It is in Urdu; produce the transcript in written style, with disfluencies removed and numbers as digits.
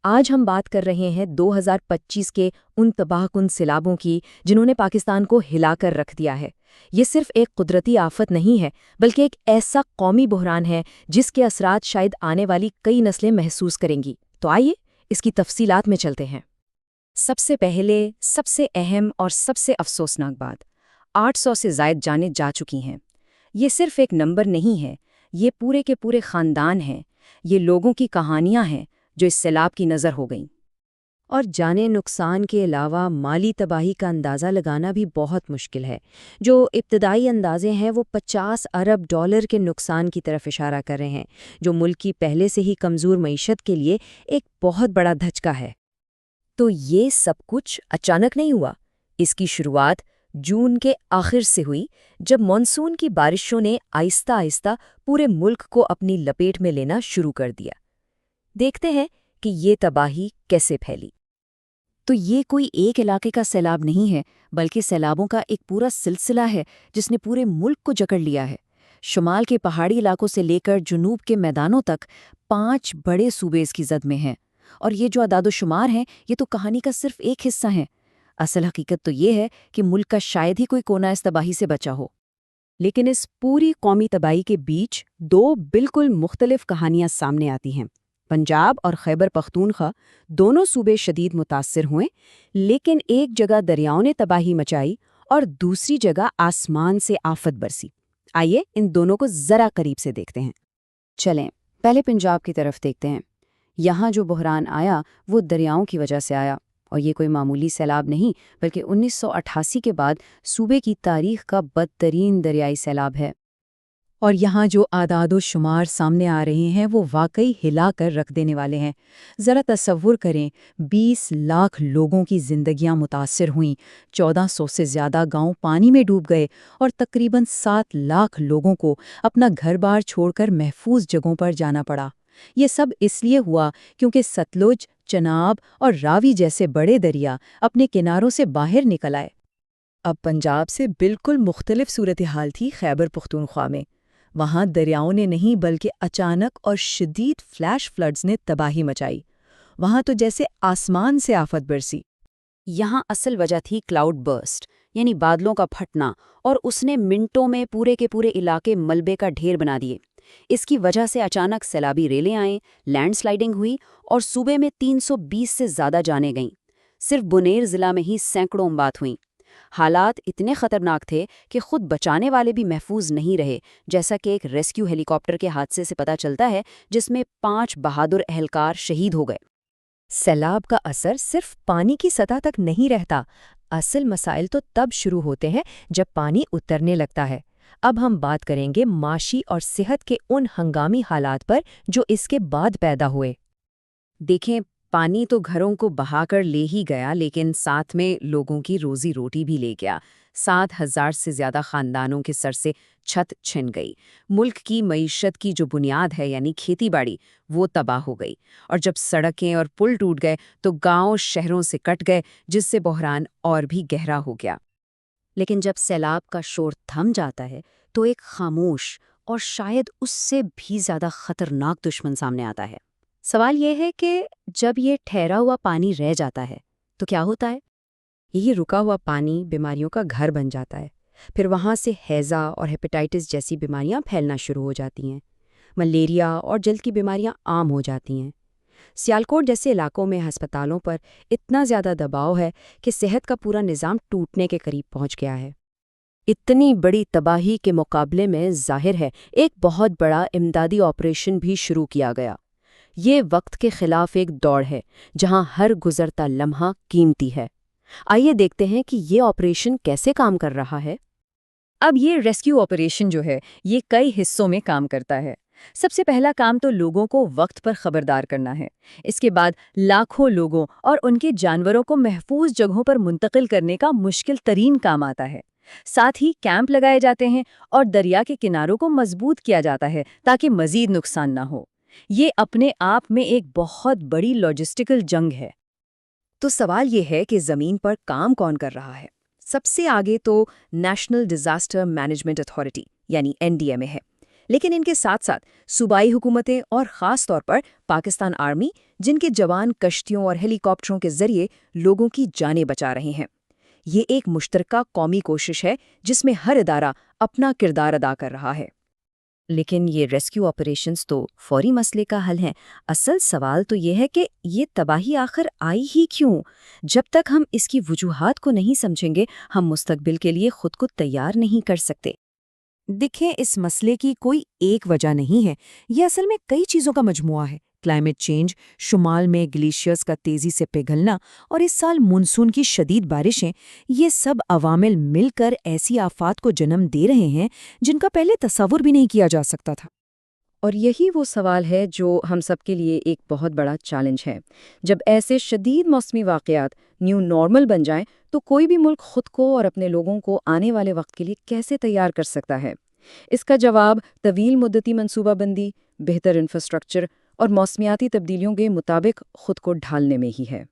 آج ہم بات کر رہے ہیں 2025 کے ان تباہ کن سیلابوں کی جنہوں نے پاکستان کو ہلا کر رکھ دیا ہے۔ یہ صرف ایک قدرتی آفت نہیں ہے بلکہ ایک ایسا قومی بحران ہے جس کے اثرات شاید آنے والی کئی نسلیں محسوس کریں گی۔ تو آئیے اس کی تفصیلات میں چلتے ہیں۔ سب سے پہلے، سب سے اہم اور سب سے افسوسناک بات، 800 سے زائد جانیں جا چکی ہیں۔ یہ صرف ایک نمبر نہیں ہے، یہ پورے کے پورے خاندان ہیں، یہ لوگوں کی کہانیاں ہیں جو اس سیلاب کی نظر ہو گئیں۔ اور جانے نقصان کے علاوہ مالی تباہی کا اندازہ لگانا بھی بہت مشکل ہے۔ جو ابتدائی اندازے ہیں وہ 50 ارب ڈالر کے نقصان کی طرف اشارہ کر رہے ہیں، جو ملک کی پہلے سے ہی کمزور معیشت کے لیے ایک بہت بڑا دھچکا ہے۔ تو یہ سب کچھ اچانک نہیں ہوا۔ اس کی شروعات جون کے آخر سے ہوئی، جب مانسون کی بارشوں نے آہستہ آہستہ پورے ملک کو اپنی لپیٹ میں لینا شروع کر دیا۔ دیکھتے ہیں کہ یہ تباہی کیسے پھیلی۔ تو یہ کوئی ایک علاقے کا سیلاب نہیں ہے، بلکہ سیلابوں کا ایک پورا سلسلہ ہے جس نے پورے ملک کو جکڑ لیا ہے۔ شمال کے پہاڑی علاقوں سے لے کر جنوب کے میدانوں تک 5 بڑے صوبے اس کی زد میں ہیں۔ اور یہ جو اعداد و شمار ہیں، یہ تو کہانی کا صرف ایک حصہ ہیں۔ اصل حقیقت تو یہ ہے کہ ملک کا شاید ہی کوئی کونا اس تباہی سے بچا ہو۔ لیکن اس پوری قومی تباہی کے بیچ 2 بالکل مختلف کہانیاں سامنے آتی ہیں۔ پنجاب اور خیبر پختونخوا دونوں صوبے شدید متاثر ہوئے، لیکن ایک جگہ دریاؤں نے تباہی مچائی اور دوسری جگہ آسمان سے آفت برسی۔ آئیے ان دونوں کو ذرا قریب سے دیکھتے ہیں۔ چلیں پہلے پنجاب کی طرف دیکھتے ہیں۔ یہاں جو بحران آیا وہ دریاؤں کی وجہ سے آیا، اور یہ کوئی معمولی سیلاب نہیں بلکہ 1988 کے بعد صوبے کی تاریخ کا بدترین دریائی سیلاب ہے۔ اور یہاں جو اعداد و شمار سامنے آ رہے ہیں وہ واقعی ہلا کر رکھ دینے والے ہیں۔ ذرا تصور کریں، 20 لاکھ لوگوں کی زندگیاں متاثر ہوئیں، 1400 سے زیادہ گاؤں پانی میں ڈوب گئے، اور تقریباً 7 لاکھ لوگوں کو اپنا گھر بار چھوڑ کر محفوظ جگہوں پر جانا پڑا۔ یہ سب اس لیے ہوا کیونکہ ستلج، چناب اور راوی جیسے بڑے دریا اپنے کناروں سے باہر نکل آئے۔ اب پنجاب سے بالکل مختلف صورتحال تھی خیبر پختونخوا میں۔ وہاں دریاؤں نے نہیں بلکہ اچانک اور شدید فلیش فلڈز نے تباہی مچائی۔ وہاں تو جیسے آسمان سے آفت برسی۔ یہاں اصل وجہ تھی کلاؤڈ برسٹ، یعنی بادلوں کا پھٹنا، اور اس نے منٹوں میں پورے کے پورے علاقے ملبے کا ڈھیر بنا دیے۔ اس کی وجہ سے اچانک سیلابی ریلیں آئیں، لینڈ سلائیڈنگ ہوئی، اور صوبے میں 320 سے زیادہ جانیں گئیں۔ صرف بنیر ضلع میں ہی سینکڑوں اموات ہوئیں۔ حالات اتنے خطرناک تھے کہ خود بچانے والے بھی محفوظ نہیں رہے، جیسا کہ ایک ریسکیو ہیلی کاپٹر کے حادثے سے پتہ چلتا ہے، جس میں 5 بہادر اہلکار شہید ہو گئے۔ سیلاب کا اثر صرف پانی کی سطح تک نہیں رہتا، اصل مسائل تو تب شروع ہوتے ہیں جب پانی اترنے لگتا ہے۔ اب ہم بات کریں گے معاشی اور صحت کے ان ہنگامی حالات پر جو اس کے بعد پیدا ہوئے۔ دیکھیں، پانی تو گھروں کو بہا کر لے ہی گیا، لیکن ساتھ میں لوگوں کی روزی روٹی بھی لے گیا۔ 7,000 سے زیادہ خاندانوں کے سر سے چھت چھن گئی۔ ملک کی معیشت کی جو بنیاد ہے، یعنی کھیتی باڑی، وہ تباہ ہو گئی۔ اور جب سڑکیں اور پل ٹوٹ گئے تو گاؤں شہروں سے کٹ گئے، جس سے بحران اور بھی گہرا ہو گیا۔ لیکن جب سیلاب کا شور تھم جاتا ہے تو ایک خاموش اور شاید اس سے بھی زیادہ خطرناک دشمن سامنے آتا ہے۔ سوال یہ ہے کہ جب یہ ٹھہرا ہوا پانی رہ جاتا ہے تو کیا ہوتا ہے؟ یہ رکا ہوا پانی بیماریوں کا گھر بن جاتا ہے۔ پھر وہاں سے ہیضہ اور ہیپیٹائٹس جیسی بیماریاں پھیلنا شروع ہو جاتی ہیں۔ ملیریا اور جلد کی بیماریاں عام ہو جاتی ہیں۔ سیالکوٹ جیسے علاقوں میں ہسپتالوں پر اتنا زیادہ دباؤ ہے کہ صحت کا پورا نظام ٹوٹنے کے قریب پہنچ گیا ہے۔ اتنی بڑی تباہی کے مقابلے میں ظاہر ہے ایک بہت بڑا امدادی آپریشن بھی شروع کیا گیا۔ یہ وقت کے خلاف ایک دوڑ ہے جہاں ہر گزرتا لمحہ قیمتی ہے۔ آئیے دیکھتے ہیں کہ یہ آپریشن کیسے کام کر رہا ہے۔ اب یہ ریسکیو آپریشن جو ہے یہ کئی حصوں میں کام کرتا ہے۔ سب سے پہلا کام تو لوگوں کو وقت پر خبردار کرنا ہے۔ اس کے بعد لاکھوں لوگوں اور ان کے جانوروں کو محفوظ جگہوں پر منتقل کرنے کا مشکل ترین کام آتا ہے۔ ساتھ ہی کیمپ لگائے جاتے ہیں اور دریا کے کناروں کو مضبوط کیا جاتا ہے تاکہ مزید نقصان نہ ہو۔ یہ اپنے آپ میں ایک بہت بڑی لاجسٹیکل جنگ ہے۔ تو سوال یہ ہے کہ زمین پر کام کون کر رہا ہے؟ سب سے آگے تو نیشنل ڈیزاسٹر مینجمنٹ اتھارٹی یعنی NDMA ہے۔ لیکن ان کے ساتھ ساتھ صوبائی حکومتیں اور خاص طور پر پاکستان آرمی، جن کے جوان کشتیوں اور ہیلی کاپٹروں کے ذریعے لوگوں کی جانیں بچا رہے ہیں، یہ ایک مشترکہ قومی کوشش ہے جس میں ہر ادارہ اپنا کردار ادا کر رہا ہے۔ لیکن یہ ریسکیو آپریشنز تو فوری مسئلے کا حل ہیں۔ اصل سوال تو یہ ہے کہ یہ تباہی آخر آئی ہی کیوں؟ جب تک ہم اس کی وجوہات کو نہیں سمجھیں گے، ہم مستقبل کے لیے خود کو تیار نہیں کر سکتے۔ دیکھیں، اس مسئلے کی کوئی ایک وجہ نہیں ہے، یہ اصل میں کئی چیزوں کا مجموعہ ہے۔ کلائمیٹ چینج، شمال میں گلیشیئرز کا تیزی سے پگھلنا اور اس سال مونسون کی شدید بارشیں، یہ سب عوامل مل کر ایسی آفات کو جنم دے رہے ہیں جن کا پہلے تصور بھی نہیں کیا جا سکتا تھا۔ اور یہی وہ سوال ہے جو ہم سب کے لیے ایک بہت بڑا چیلنج ہے۔ جب ایسے شدید موسمی واقعات نیو نارمل بن جائیں تو کوئی بھی ملک خود کو اور اپنے لوگوں کو آنے والے وقت کے لیے کیسے تیار کر سکتا ہے؟ اس کا جواب طویل مدتی منصوبہ بندی، بہتر انفراسٹرکچر اور موسمیاتی تبدیلیوں کے مطابق خود کو ڈھالنے میں ہی ہے۔